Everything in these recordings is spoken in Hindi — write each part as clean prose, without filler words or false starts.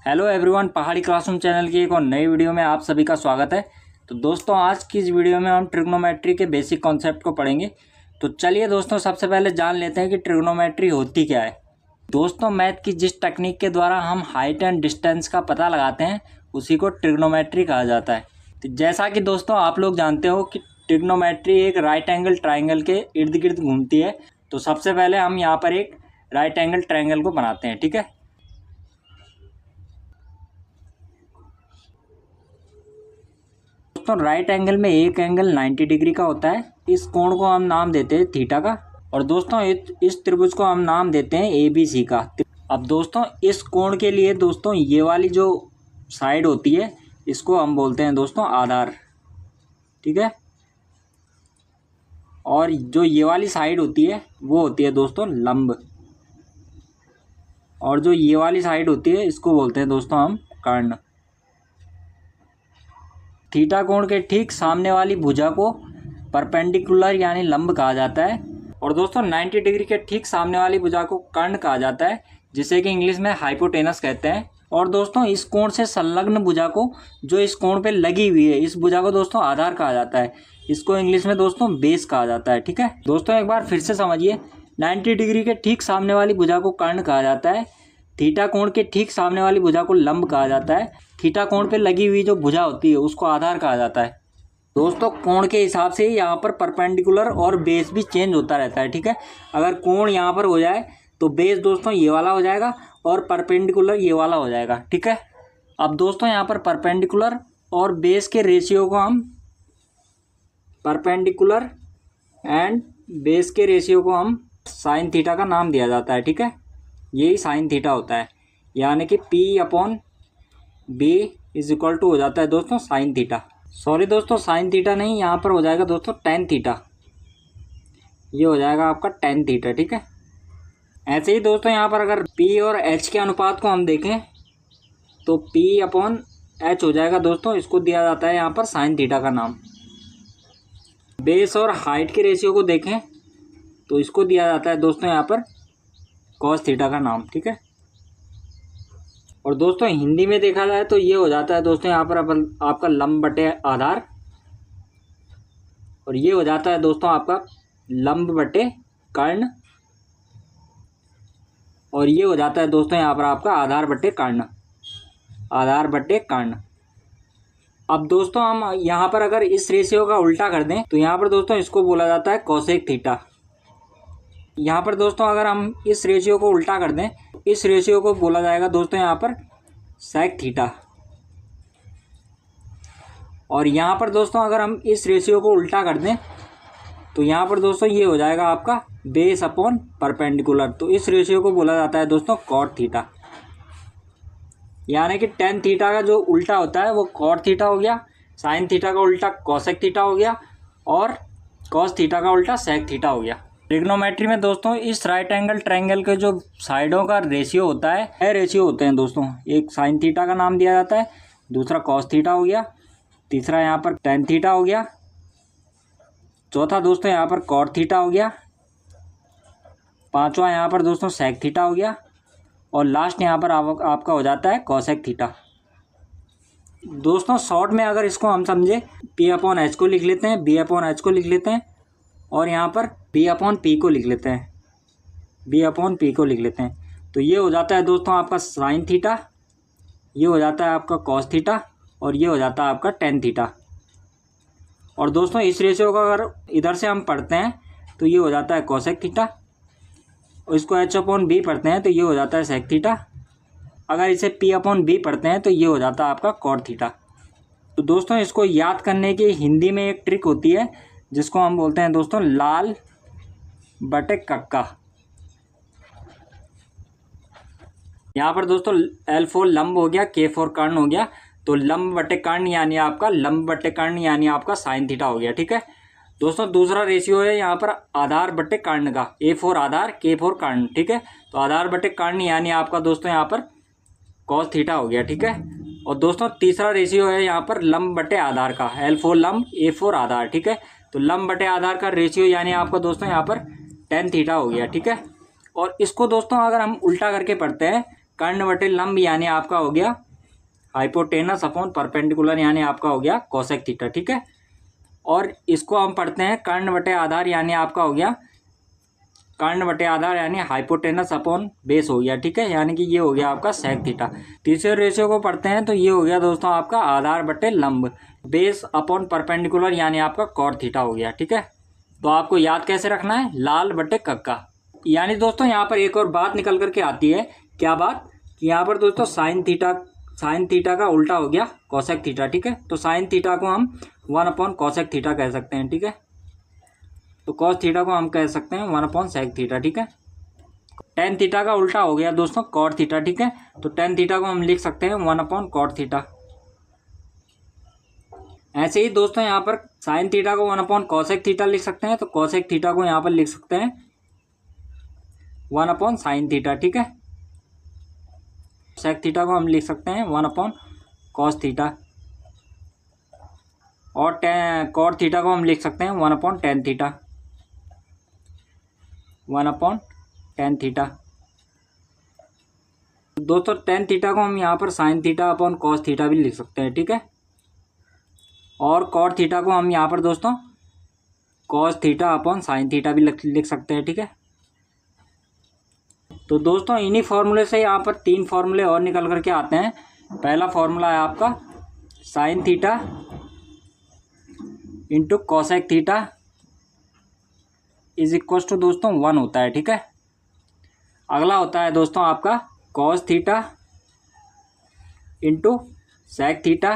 हेलो एवरीवन, पहाड़ी क्लासरूम चैनल की एक और नई वीडियो में आप सभी का स्वागत है। तो दोस्तों, आज की इस वीडियो में हम ट्रिग्नोमेट्री के बेसिक कॉन्सेप्ट को पढ़ेंगे। तो चलिए दोस्तों, सबसे पहले जान लेते हैं कि ट्रिग्नोमेट्री होती क्या है। दोस्तों, मैथ की जिस टेक्निक के द्वारा हम हाइट एंड डिस्टेंस का पता लगाते हैं उसी को ट्रिग्नोमेट्री कहा जाता है। तो जैसा कि दोस्तों आप लोग जानते हो कि ट्रिग्नोमेट्री एक राइट एंगल ट्राइंगल के इर्द गिर्द घूमती है। तो सबसे पहले हम यहाँ पर एक राइट एंगल ट्राइंगल को बनाते हैं, ठीक है। दोस्तों, राइट एंगल में एक एंगल 90 डिग्री का होता है। इस कोण को हम नाम देते हैं थीटा का। और दोस्तों, इस त्रिभुज को हम नाम देते हैं ABC का। अब दोस्तों, इस कोण के लिए दोस्तों ये वाली जो साइड होती है इसको हम बोलते हैं दोस्तों आधार, ठीक है। और जो ये वाली साइड होती है वो होती है दोस्तों लंब। और जो ये वाली साइड होती है इसको बोलते हैं दोस्तों हम कर्ण। थीटा कोण के ठीक सामने वाली भुजा को परपेंडिकुलर यानी लंब कहा जाता है। और दोस्तों 90 डिग्री के ठीक सामने वाली भुजा को कर्ण कहा जाता है, जिसे कि इंग्लिश में हाइपोटेनस कहते हैं। और दोस्तों, इस कोण से संलग्न भुजा को, जो इस कोण पे लगी हुई है, इस भुजा को दोस्तों आधार कहा जाता है। इसको इंग्लिश में दोस्तों बेस कहा जाता है, ठीक है। दोस्तों एक बार फिर से समझिए, 90 डिग्री के ठीक सामने वाली भुजा को कर्ण कहा जाता है। थीटा कोण के ठीक सामने वाली भुजा को लंब कहा जाता है। थीटा कोण पे लगी हुई जो भुजा होती है उसको आधार कहा जाता है। दोस्तों, कोण के हिसाब से यहाँ पर परपेंडिकुलर और बेस भी चेंज होता रहता है, ठीक है। अगर कोण यहाँ पर हो जाए तो बेस दोस्तों ये वाला हो जाएगा और परपेंडिकुलर ये वाला हो जाएगा, ठीक है। अब दोस्तों यहाँ पर परपेंडिकुलर और बेस के रेशियो को हम परपेंडिकुलर एंड बेस के रेशियो को हम साइन थीटा का नाम दिया जाता है, ठीक है। यही साइन थीटा होता है, यानी कि P/B इज इक्वल टू हो जाता है दोस्तों साइन थीटा। सॉरी दोस्तों, साइन थीटा नहीं, यहाँ पर हो जाएगा दोस्तों टेन थीटा। ये हो जाएगा आपका टेन थीटा, ठीक है। ऐसे ही दोस्तों यहाँ पर अगर P और H के अनुपात को हम देखें तो P/H हो जाएगा दोस्तों, इसको दिया जाता है यहाँ पर साइन थीटा का नाम। बेस और हाइट के रेशियो को देखें तो इसको दिया जाता है दोस्तों यहाँ पर कॉस थीटा का नाम, ठीक है। और दोस्तों हिंदी में देखा जाए तो ये हो जाता है दोस्तों यहाँ पर आपका लंब बटे आधार। और ये हो जाता है दोस्तों आपका लंब बटे कर्ण। और ये हो जाता है दोस्तों यहाँ पर आपका आधार बटे कर्ण, आधार बटे कर्ण। अब दोस्तों हम यहाँ पर अगर इस रेशियो का उल्टा कर दें तो यहाँ पर दोस्तों इसको बोला जाता है कोसेक थीटा। यहाँ पर दोस्तों अगर हम इस रेशियो को उल्टा कर दें, इस रेशियो को बोला जाएगा दोस्तों यहाँ पर सेक थीटा। और यहाँ पर दोस्तों अगर हम इस रेशियो को उल्टा कर दें तो यहाँ पर दोस्तों ये हो जाएगा आपका बेस अपॉन परपेंडिकुलर। तो इस रेशियो को बोला जाता है दोस्तों कॉट थीटा। यानी कि टेन थीटा का जो उल्टा होता है वो कॉट थीटा हो गया, साइन थीटा का उल्टा कोसेक थीटा हो गया और कॉस थीटा का उल्टा सेक थीटा हो गया। ट्रिग्नोमेट्री में दोस्तों इस राइट एंगल ट्रायंगल के जो साइडों का रेशियो होता है, छह रेशियो होते हैं दोस्तों। एक साइन थीटा का नाम दिया जाता है, दूसरा कॉस थीटा हो गया, तीसरा यहाँ पर टेन थीटा हो गया, चौथा दोस्तों यहाँ पर कॉट थीटा हो गया, पांचवा यहाँ पर दोस्तों सेक थीटा हो गया और लास्ट यहाँ पर आपका हो जाता है कोसेक थीटा। दोस्तों शॉर्ट में अगर इसको हम समझे, P/H को लिख लेते हैं, B/H को लिख लेते हैं और यहाँ पर B/P को लिख लेते हैं, B/P को लिख लेते हैं। तो ये हो जाता है दोस्तों आपका साइन थीटा, ये हो जाता है आपका कॉस थीटा और ये हो जाता है आपका टेन थीटा। और दोस्तों इस रेशियो को अगर इधर से हम पढ़ते हैं तो ये हो जाता है कोसेक थीटा और इसको H/B पढ़ते हैं तो ये हो जाता है सेक थीटा। अगर इसे P/B पढ़ते हैं तो ये हो जाता है आपका कॉट थीटा। तो दोस्तों इसको याद करने की हिंदी में एक ट्रिक होती है जिसको हम बोलते हैं दोस्तों लाल बटे कक्का। यहाँ पर दोस्तों L4 लंब हो गया, K4 कर्ण हो गया। तो लंब बटे कर्ण यानी आपका लंब बटे कर्ण यानी आपका साइन थीटा हो गया, ठीक है। दोस्तों दूसरा रेशियो है यहाँ पर आधार बटे कर्ण का, A4 आधार K4 कर्ण, ठीक है। तो आधार बटे कर्ण यानी आपका दोस्तों यहाँ पर कॉस थीटा हो गया, ठीक है। और दोस्तों तीसरा रेशियो है यहाँ पर लंब बटे आधार का, L4 लंब A4 आधार, ठीक है। तो लंब बटे आधार का रेशियो यानी आपका दोस्तों यहाँ पर टेन थीटा हो गया, ठीक है। और इसको दोस्तों अगर हम उल्टा करके पढ़ते हैं कर्ण बटे लंब यानी आपका हो गया हाइपोटेनस अपॉन परपेंडिकुलर यानी आपका हो गया कोसेक थीटा, ठीक है। और इसको हम पढ़ते हैं कर्ण बटे आधार यानी आपका हो गया कर्ण बटे आधार यानी हाइपोटेनस अपॉन बेस हो गया, ठीक है, यानी कि ये हो गया आपका सेक थीटा। तीसरे रेशियो को पढ़ते हैं तो ये हो गया दोस्तों आपका आधार बटे लंब बेस अपॉन परपेंडिकुलर यानी आपका कॉट थीटा हो गया, ठीक है। तो आपको याद कैसे रखना है, लाल बटे कक्का। यानी दोस्तों यहाँ पर एक और बात निकल करके आती है, क्या बात कि यहाँ पर दोस्तों साइन थीटा का उल्टा हो गया कोसेक थीटा, ठीक है। तो साइन थीटा को हम 1 अपॉन कोसेक थीटा कह सकते हैं, ठीक है। तो कॉस थीटा को हम कह सकते हैं 1 अपॉन सेक थीटा, ठीक है। टेन थीटा का उल्टा हो गया दोस्तों कॉट थीटा, ठीक है। तो टेन थीटा को हम लिख सकते हैं 1 अपॉन कॉट थीटा। ऐसे ही दोस्तों यहाँ पर साइन थीटा को 1 अपॉन कोसेक थीटा लिख सकते हैं, तो कोसेक थीटा को यहाँ पर लिख सकते हैं 1 अपॉन साइन थीटा, ठीक है। सेक थीटा को हम लिख सकते हैं 1 अपॉन कॉस थीटा और कॉट थीटा को हम लिख सकते हैं 1 upon tan theta, 1 upon tan theta. दोस्तों टेन थीटा को हम यहाँ पर sign theta upon cos theta भी लिख सकते हैं, ठीक है। और कॉट थीटा को हम यहाँ पर दोस्तों cos theta upon sine theta भी लिख सकते हैं, ठीक है। तो दोस्तों इन्हीं फॉर्मूले से यहाँ पर 3 फॉर्मूले और निकल करके आते हैं। पहला फॉर्मूला है आपका sine theta into cosec theta is equal to दोस्तों 1 होता है, ठीक है। अगला होता है दोस्तों आपका cos theta into sec theta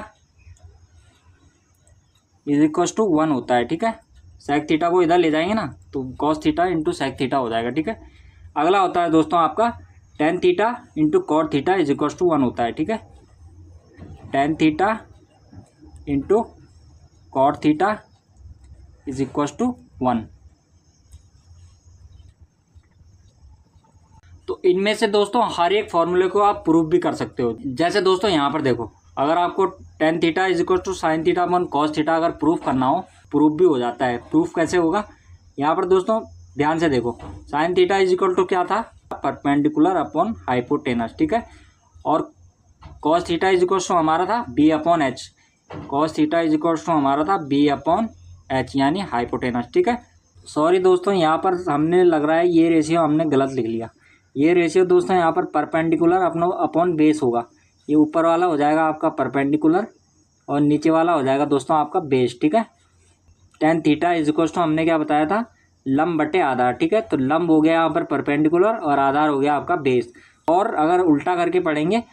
is equal to 1 होता है, ठीक है। सेक थीटा को इधर ले जाएंगे ना तो cos theta into sec theta हो जाएगा, ठीक है। अगला होता है दोस्तों आपका tan theta into cot theta is equal to 1 होता है, ठीक है। Tan theta into cot theta is equal to 1। तो इनमें से दोस्तों हर एक फॉर्मूले को आप प्रूफ भी कर सकते हो। जैसे दोस्तों यहाँ पर देखो, अगर आपको tan theta is equal to sine theta upon cos theta अगर प्रूफ करना हो, प्रूफ भी हो जाता है। प्रूफ कैसे होगा, यहाँ पर दोस्तों ध्यान से देखो, sine theta is equal to क्या था, परपेंडिकुलर अपॉन हाइपोटेनस, ठीक है। और cos theta is equal to हमारा था B upon H, cos theta is equal to हमारा था बी अपॉन एच यानी हाइपोटेनस, ठीक है। सॉरी दोस्तों यहाँ पर हमने लग रहा है ये रेशियो हमने गलत लिख लिया। ये रेशियो दोस्तों यहाँ पर परपेंडिकुलर अपॉन बेस होगा। ये ऊपर वाला हो जाएगा आपका परपेंडिकुलर और नीचे वाला हो जाएगा दोस्तों आपका बेस, ठीक है। Tan theta is equal to हमने क्या बताया था, लंब बटे आधार, ठीक है। तो लंब हो गया यहाँ पर परपेंडिकुलर और आधार हो गया आपका बेस। और अगर उल्टा करके पढ़ेंगे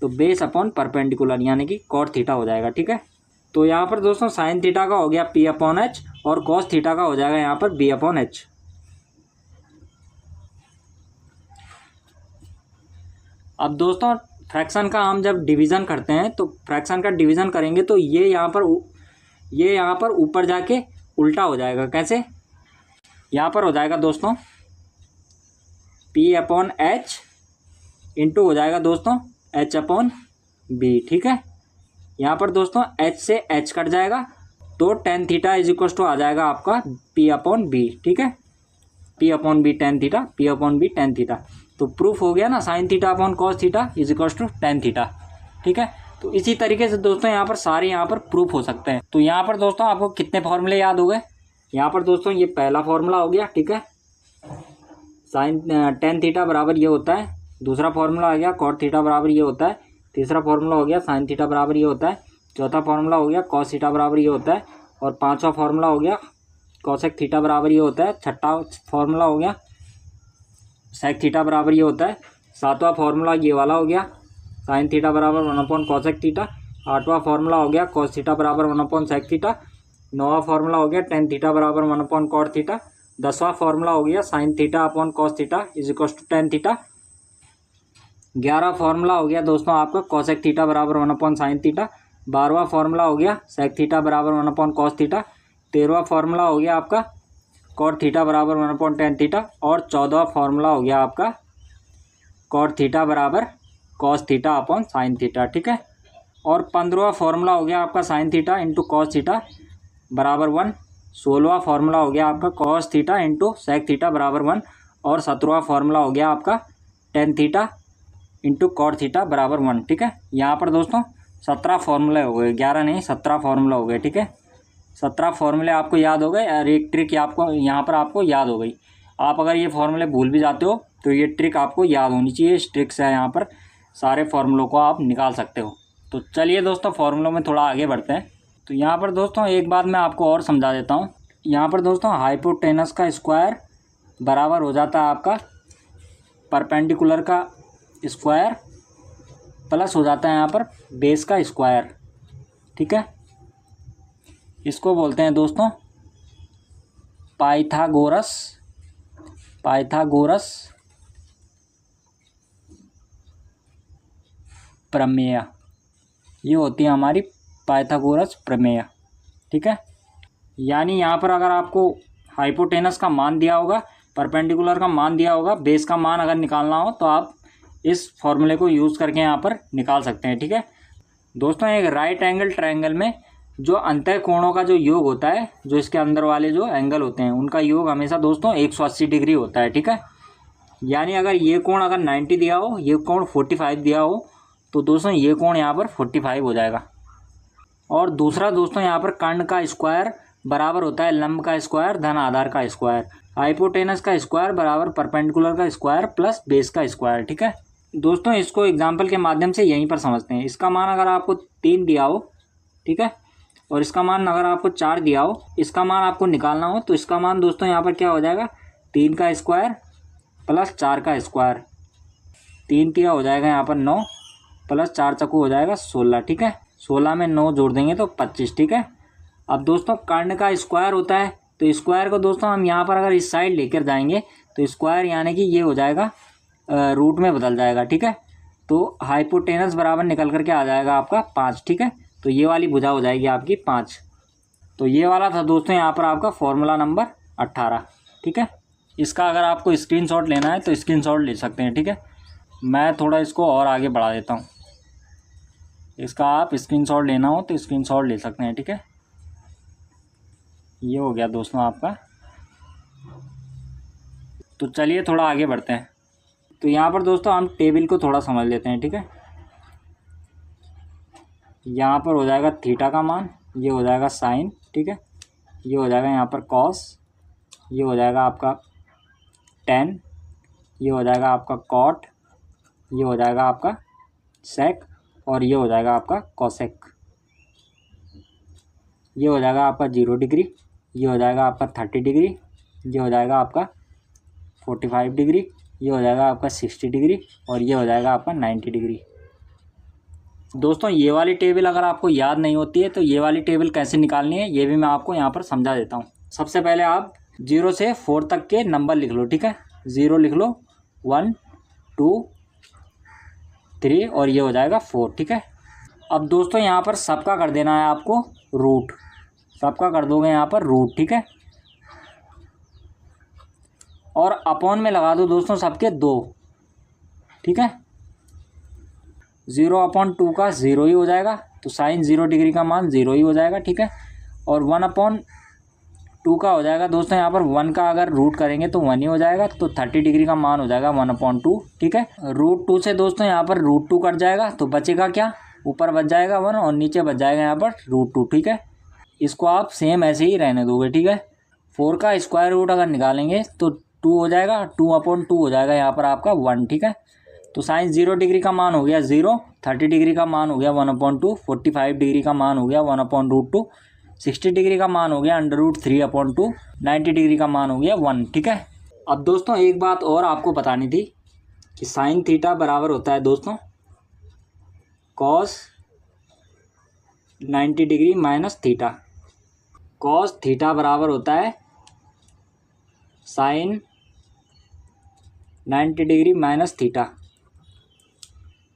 तो बेस अपॉन परपेंडिकुलर यानी कि कॉट थीटा हो जाएगा, ठीक है। तो यहाँ पर दोस्तों साइन थीटा का हो गया पी अपॉन एच और कॉस थीटा का हो जाएगा यहाँ पर बी अपॉन एच। अब दोस्तों फ्रैक्शन का हम जब डिवीज़न करते हैं तो फ्रैक्शन का डिवीज़न करेंगे तो ये यहाँ पर ऊपर जाके उल्टा हो जाएगा। कैसे, यहाँ पर हो जाएगा दोस्तों P अपॉन एच इंटू हो जाएगा दोस्तों H अपॉन बी, ठीक है। यहाँ पर दोस्तों H से H कट जाएगा तो tan theta is equal to आ जाएगा आपका P अपॉन बी, ठीक है। P upon B tan theta, P upon B tan theta. तो प्रूफ हो गया ना, sine theta upon cos theta is equal to tan theta, ठीक है। तो इसी तरीके से दोस्तों यहाँ पर सारे यहाँ पर प्रूफ हो सकते हैं। तो यहाँ पर दोस्तों आपको कितने फॉर्मूले याद हो गए, यहाँ पर दोस्तों ये पहला फॉर्मूला हो गया, ठीक है। साइन टेन थीटा बराबर ये होता है। दूसरा फॉर्मूला आ गया कॉट थीटा बराबर ये होता है। तीसरा फॉर्मूला हो गया साइन थीटा बराबर ये होता है। चौथा फॉर्मूला हो गया कॉस थीटा बराबर ये होता है। और पांचवा फॉर्मूला हो गया कॉसेक थीटा बराबर ये होता है। छठा फॉर्मूला हो गया सेक थीटा बराबर ये होता है। सातवां फॉर्मूला ये वाला हो गया साइन थीटा बराबर 1 अपॉन कॉसेक थीटा। आठवां फॉर्मूला हो गया कॉस थीटा बराबर 1 अपॉन सेक थीटा। नौवां फॉर्मूला हो गया टेन थीटा बराबर 1 अपॉन कॉट थीटा। 10वां फॉर्मूला हो गया sine theta upon cos theta is equal to tan theta. 11वां फॉर्मूला हो गया दोस्तों आपका कॉसेक थीटा बराबर 1 अपॉन साइन थीटा। 12वां फॉर्मूला हो गया सेक थीटा बराबर 1 अपॉन कॉस थीटा। 13वां फॉर्मूला हो गया आपका कॉट थीटा बराबर 1 अपॉन टेन थीटा। और 14वां फॉर्मूला हो गया आपका कॉट थीटा बराबर cos theta upon sine theta, ठीक है। और 15वां फॉर्मूला हो गया आपका sine theta into cos theta बराबर 1। 16वां फॉर्मूला हो गया आपका cos theta into sec theta बराबर 1। और 17वां फॉर्मूला हो गया आपका tan theta into cot theta बराबर 1। ठीक है, यहाँ पर दोस्तों 17 फॉर्मूले हो गए, 11 नहीं 17 फॉर्मूला हो गए। ठीक है, 17 फॉर्मूले आपको याद हो गए और एक ट्रिक आपको यहाँ पर आपको याद हो गई। आप अगर ये फॉर्मूले भूल भी जाते हो तो ये ट्रिक आपको याद होनी चाहिए। इस ट्रिक से यहाँ पर सारे फॉर्मूलों को आप निकाल सकते हो। तो चलिए दोस्तों फॉर्मूलों में थोड़ा आगे बढ़ते हैं। तो यहाँ पर दोस्तों एक बात मैं आपको और समझा देता हूँ। यहाँ पर दोस्तों हाइपोटेनस का स्क्वायर बराबर हो जाता है आपका परपेंडिकुलर का स्क्वायर प्लस हो जाता है यहाँ पर बेस का स्क्वायर। ठीक है, इसको बोलते हैं दोस्तों पाइथागोरस प्रमेय। ये होती है हमारी पाइथागोरस प्रमेय। ठीक है, यानी यहाँ पर अगर आपको हाइपोटेनस का मान दिया होगा, परपेंडिकुलर का मान दिया होगा, बेस का मान अगर निकालना हो तो आप इस फॉर्मूले को यूज़ करके यहाँ पर निकाल सकते हैं। ठीक है दोस्तों, एक राइट एंगल ट्रायंगल में जो अंतः कोणों का जो योग होता है, जो इसके अंदर वाले जो एंगल होते हैं उनका योग हमेशा दोस्तों 180 डिग्री होता है। ठीक है, यानी अगर ये कोण अगर 90 दिया हो, ये कोण 45 दिया हो, तो दोस्तों ये कोण यहाँ पर 45 हो जाएगा। और दूसरा दोस्तों यहाँ पर कर्ण का स्क्वायर बराबर होता है लंब का स्क्वायर धन आधार का स्क्वायर। हाइपोटेनस का स्क्वायर बराबर परपेंडिकुलर का स्क्वायर प्लस बेस का स्क्वायर। ठीक है दोस्तों, इसको एग्जाम्पल के माध्यम से यहीं पर समझते हैं। इसका मान अगर आपको 3 दिया हो, ठीक है, और इसका मान अगर आपको 4 दिया हो, इसका मान आपको निकालना हो, तो इसका मान दोस्तों यहाँ पर क्या हो जाएगा 3 का स्क्वायर प्लस 4 का स्क्वायर। 3 तिया हो जाएगा यहाँ पर 9 प्लस 4 चक्कू हो जाएगा 16। ठीक है, 16 में 9 जोड़ देंगे तो 25। ठीक है, अब दोस्तों कर्ण का स्क्वायर होता है, तो स्क्वायर को दोस्तों हम यहाँ पर अगर इस साइड लेकर जाएंगे तो स्क्वायर यानी कि ये हो जाएगा रूट में बदल जाएगा। ठीक है, तो हाइपोटेनस बराबर निकल करके आ जाएगा आपका 5। ठीक है, तो ये वाली भुजा हो जाएगी आपकी 5। तो ये वाला था दोस्तों यहाँ पर आपका फॉर्मूला नंबर 18। ठीक है, इसका अगर आपको स्क्रीनशॉट लेना है तो स्क्रीनशॉट ले सकते हैं। ठीक है, मैं थोड़ा इसको और आगे बढ़ा देता हूँ। इसका आप स्क्रीनशॉट लेना हो तो स्क्रीनशॉट ले सकते हैं। ठीक है, ये हो गया दोस्तों आपका। तो चलिए थोड़ा आगे बढ़ते हैं। तो यहाँ पर दोस्तों हम टेबल को थोड़ा समझ लेते हैं। ठीक है, यहाँ पर हो जाएगा थीटा का मान, ये हो जाएगा साइन। ठीक है, ये हो जाएगा यहाँ पर कॉस, ये हो जाएगा आपका टेन, ये हो जाएगा आपका कॉट, ये हो जाएगा आपका सेक, और ये हो जाएगा आपका कॉसेक। ये हो जाएगा आपका 0 डिग्री, ये हो जाएगा आपका 30 डिग्री, ये हो जाएगा आपका 45 डिग्री, ये हो जाएगा आपका 60 डिग्री, और ये हो जाएगा आपका 90 डिग्री। दोस्तों ये वाली टेबल अगर आपको याद नहीं होती है तो ये वाली टेबल कैसे निकालनी है ये भी मैं आपको यहाँ पर समझा देता हूँ। सबसे पहले आप 0 से 4 तक के नंबर लिख लो। ठीक है, 0 लिख लो, 1 2 3 और ये हो जाएगा 4। ठीक है, अब दोस्तों यहाँ पर सबका कर देना है आपको रूट, सबका कर दोगे यहाँ पर रूट। ठीक है, और अपॉन में लगा दो दोस्तों सबके 2। ठीक है, 0/2 का 0 ही हो जाएगा, तो साइन 0 डिग्री का मान 0 ही हो जाएगा। ठीक है, और 1/2 का हो जाएगा दोस्तों यहाँ पर 1 का अगर रूट करेंगे तो 1 ही हो जाएगा, तो 30 डिग्री का मान हो जाएगा 1/2। ठीक है, √2 से दोस्तों यहाँ पर √2 कट जाएगा, तो बचेगा क्या, ऊपर बच जाएगा 1 और नीचे बच जाएगा यहाँ पर √2। ठीक है, इसको आप सेम ऐसे ही रहने दोगे। ठीक है, 4 का स्क्वायर रूट अगर निकालेंगे तो 2 हो जाएगा, 2/2 हो जाएगा यहाँ पर आपका 1। ठीक है, तो साइन 0 डिग्री का मान हो गया 0, 30 डिग्री का मान हो गया 1/2, 45 डिग्री का मान हो गया 1/√2, 60 डिग्री का मान हो गया √3/2, 90 डिग्री का मान हो गया 1। ठीक है, अब दोस्तों एक बात और आपको बतानी थी कि साइन थीटा बराबर होता है दोस्तों cos 90 degree minus theta. Cos theta बराबर होता है sine 90 degree minus theta.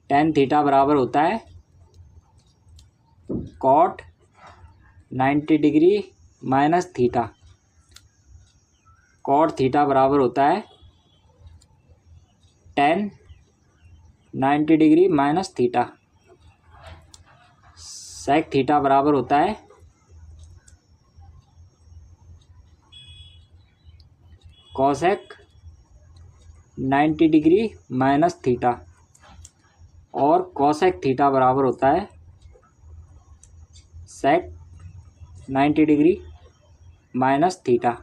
Tan theta बराबर होता है cot 90 degree minus theta. Cot theta बराबर होता है tan 90 degree minus theta. Sec theta बराबर होता है कॉसेक 90 डिग्री माइनस थीटा। और कॉसेक थीटा बराबर होता है सेक 90 डिग्री माइनस थीटा।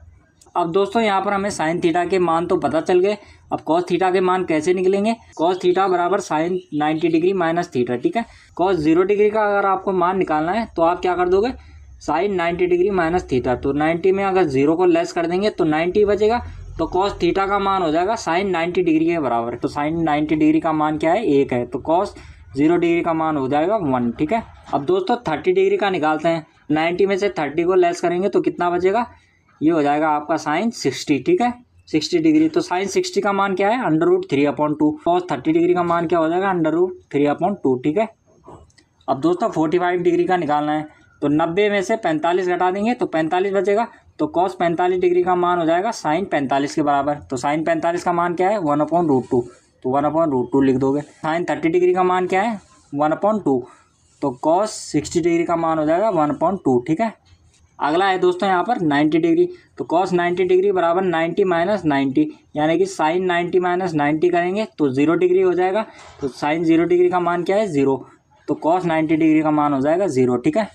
अब दोस्तों यहाँ पर हमें साइन थीटा के मान तो पता चल गए। अब कॉस थीटा के मान कैसे निकलेंगे? कॉस थीटा बराबर साइन 90 डिग्री माइनस थीटा, ठीक है। कॉस 0 डिग्री का अगर आपको मान निकालना है तो आप क्या कर दोगे, साइन 90 डिग्री माइनस थीटा। तो 90 में अगर 0 को लेस कर देंगे तो 90 बचेगा, तो कॉस थीटा का मान हो जाएगा साइन 90 डिग्री के बराबर। तो साइन 90 डिग्री का मान क्या है, 1 है। तो कॉस 0 डिग्री का मान हो जाएगा 1, ठीक है। अब दोस्तों 30 डिग्री का निकालते हैं। 90 में से 30 को लेस करेंगे तो कितना बचेगा, ये हो जाएगा आपका साइन 60, ठीक है, 60 डिग्री। तो साइन 60 का मान क्या है, √3/2। कॉस 30 डिग्री का मान क्या हो जाएगा, √3/2, ठीक है। अब दोस्तों 45 डिग्री का निकालना है। तो 90 में से 45 घटा देंगे तो 45 बचेगा। तो कॉस 45 डिग्री का मान हो जाएगा साइन 45 के बराबर। तो साइन 45 का मान क्या है, 1/√2। तो 1/√2 लिख दोगे। साइन 30 डिग्री का मान क्या है, 1/2। तो कॉस 60 डिग्री का मान हो जाएगा 1/2, ठीक है। अगला है दोस्तों यहाँ पर 90 डिग्री। तो कॉस 90 डिग्री बराबर 90 माइनस 90, यानी कि साइन 90 माइनस 90 करेंगे तो 0 डिग्री हो जाएगा। तो साइन 0 डिग्री का मान क्या है, 0। तो कॉस 90 डिग्री का मान हो जाएगा 0, ठीक है।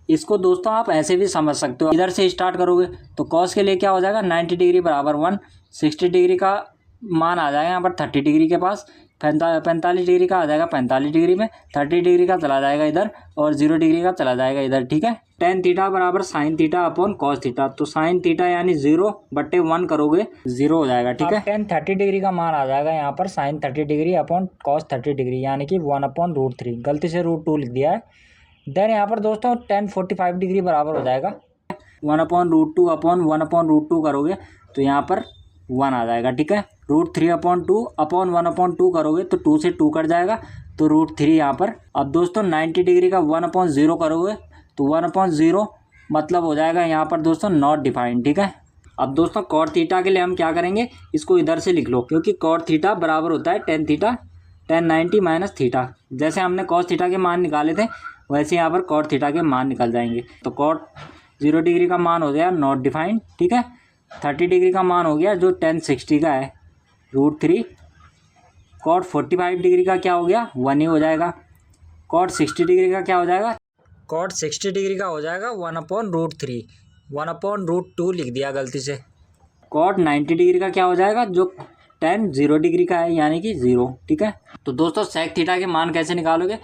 इसको दोस्तों आप ऐसे भी समझ सकते हो, इधर से स्टार्ट करोगे तो कॉस के लिए क्या हो जाएगा, 90 डिग्री बराबर 1। 60 डिग्री का मान आ जाएगा यहाँ पर 30 डिग्री के पास। 45 डिग्री का आ जाएगा 45 डिग्री में। 30 डिग्री का चला जाएगा इधर और 0 डिग्री का चला जाएगा इधर, ठीक है। टेन थीटा बराबर sign theta upon cos theta. तो साइन थीटा यानी 0/1 करोगे 0 हो जाएगा, ठीक है। टेन 30 डिग्री का मान आ जाएगा यहाँ पर sine 30 degree upon cos 30 degree, यानी कि 1/√3। गलती से √2 लिख दिया है। देन यहाँ पर दोस्तों टेन 45 डिग्री बराबर हो जाएगा 1/√2 अपॉन 1/√2 करोगे तो यहाँ पर 1 आ जाएगा, ठीक है। √3/2 अपॉन 1/2 करोगे तो 2 से 2 कट जाएगा तो √3 यहाँ पर। अब दोस्तों 90 डिग्री का 1/0 करोगे तो 1/0 मतलब हो जाएगा यहाँ पर दोस्तों नॉट डिफाइंड, ठीक है। अब दोस्तों कॉट थीटा के लिए हम क्या करेंगे, इसको इधर से लिख लो, क्योंकि कॉट थीटा बराबर होता है tan theta tan 90 minus theta. जैसे हमने कॉस थीटा के मान निकाले थे वैसे यहाँ पर कॉट थीटा के मान निकल जाएंगे। तो कॉट 0 डिग्री का मान हो गया नॉट डिफाइंड, ठीक है। 30 डिग्री का मान हो गया जो टेन 60 का है √3। कॉट 45 डिग्री का क्या हो गया, 1 ही हो जाएगा। कॉट 60 डिग्री का क्या हो जाएगा, कॉट 60 डिग्री का हो जाएगा 1/√3। 1/√2 लिख दिया गलती से। कॉट 90 डिग्री का क्या हो जाएगा, जो टेन 0 डिग्री का है यानी कि 0, ठीक है। तो दोस्तों सेक थीटा के मान कैसे निकालोगे,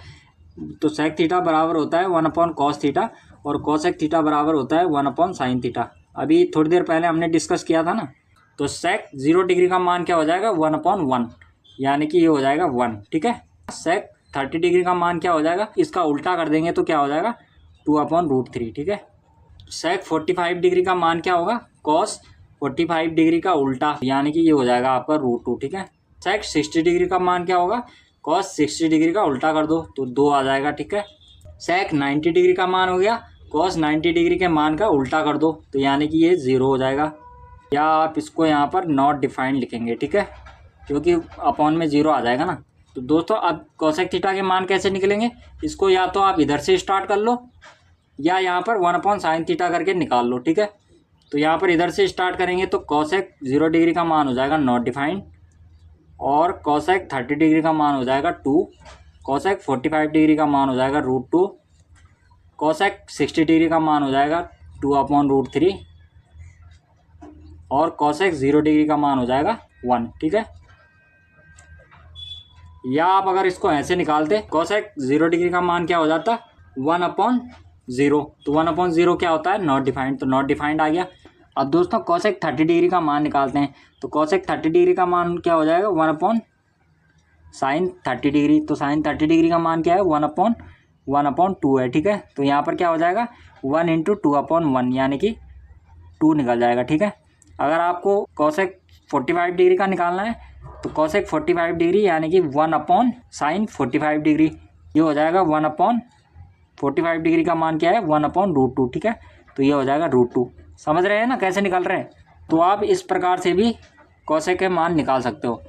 तो सेक थीटा बराबर होता है 1/cos थीटा और कॉसेक थीटा बराबर होता है 1/sin थीटा। अभी थोड़ी देर पहले हमने डिस्कस किया था ना। तो सेक 0 डिग्री का मान क्या हो जाएगा, 1/1, यानी कि ये हो जाएगा 1, ठीक है। सेक 30 डिग्री का मान क्या हो जाएगा, इसका उल्टा कर देंगे तो क्या हो जाएगा 2/√3, ठीक है। सेक 45 डिग्री का मान क्या होगा, कॉस 45 डिग्री का उल्टा, यानी कि ये हो जाएगा आपका √2, ठीक है। सेक 60 डिग्री का मान क्या होगा, कॉस 60 डिग्री का उल्टा कर दो तो 2 आ जाएगा, ठीक है। सेक 90 डिग्री का मान हो गया, कॉस 90 डिग्री के मान का उल्टा कर दो तो यानी कि ये 0 हो जाएगा। या आप इसको यहाँ पर नॉट डिफाइंड लिखेंगे, ठीक है, क्योंकि अपॉन में 0 आ जाएगा ना। तो दोस्तों अब कॉसेक थीटा के मान कैसे निकलेंगे, इसको या तो आप इधर से स्टार्ट कर लो या यहाँ पर 1/sin थीटा करके निकाल लो, ठीक है। तो यहाँ पर इधर से स्टार्ट करेंगे तो कॉसेक 0 डिग्री का मान हो जाएगा नॉट डिफाइंड और कॉसेक 30 डिग्री का मान हो जाएगा 2। कॉसेक 45 डिग्री का मान हो जाएगा √2। कॉसेक 60 डिग्री का मान हो जाएगा 2/√3 और कॉसेक 0 डिग्री का मान हो जाएगा 1, ठीक है। या आप अगर इसको ऐसे निकालते, कॉसेक 0 डिग्री का मान क्या हो जाता, 1/0। तो 1/0 क्या होता है, नॉट डिफाइंड, तो नॉट डिफाइंड आ गया। अब दोस्तों कॉसेक 30 डिग्री का मान निकालते हैं। तो कॉसेक 30 डिग्री का मान क्या हो जाएगा, 1/sin 30 डिग्री। तो साइन 30 डिग्री का मान क्या है, 1/2 है, ठीक है। तो यहाँ पर क्या हो जाएगा 1 × 2/1, यानी कि 2 निकल जाएगा, ठीक है। अगर आपको कॉसेक 45 डिग्री का निकालना है तो कॉसेक 45 डिग्री यानी कि 1/sin 45 डिग्री, ये हो जाएगा 1/45 डिग्री का मान क्या है, 1/√2, ठीक है। तो ये हो जाएगा √2। समझ रहे हैं ना कैसे निकल रहे हैं। तो आप इस प्रकार से भी कॉसेक के मान निकाल सकते हो।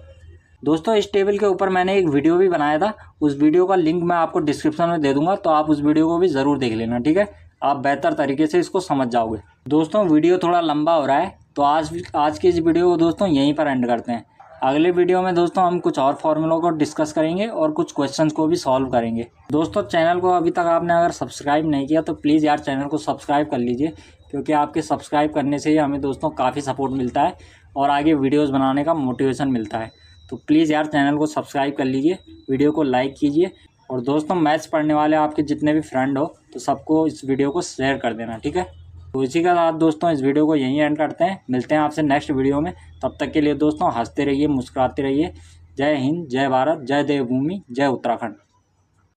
दोस्तों इस टेबल के ऊपर मैंने एक वीडियो भी बनाया था, उस वीडियो का लिंक मैं आपको डिस्क्रिप्शन में दे दूंगा, तो आप उस वीडियो को भी ज़रूर देख लेना, ठीक है। आप बेहतर तरीके से इसको समझ जाओगे। दोस्तों वीडियो थोड़ा लंबा हो रहा है तो आज की इस वीडियो को दोस्तों यहीं पर एंड करते हैं। अगले वीडियो में दोस्तों हम कुछ और फार्मूलों को डिस्कस करेंगे और कुछ क्वेश्चंस को भी सॉल्व करेंगे। दोस्तों चैनल को अभी तक आपने अगर सब्सक्राइब नहीं किया तो प्लीज़ यार चैनल को सब्सक्राइब कर लीजिए, क्योंकि आपके सब्सक्राइब करने से ही हमें दोस्तों काफ़ी सपोर्ट मिलता है और आगे वीडियोज़ बनाने का मोटिवेशन मिलता है। तो प्लीज़ यार चैनल को सब्सक्राइब कर लीजिए, वीडियो को लाइक कीजिए और दोस्तों मैथ्स पढ़ने वाले आपके जितने भी फ्रेंड हो तो सबको इस वीडियो को शेयर कर देना, ठीक है। तो इसी के साथ दोस्तों इस वीडियो को यहीं एंड करते हैं, मिलते हैं आपसे नेक्स्ट वीडियो में। तब तक के लिए दोस्तों हंसते रहिए, मुस्कुराते रहिए। जय हिंद, जय भारत, जय देवभूमि, जय उत्तराखंड।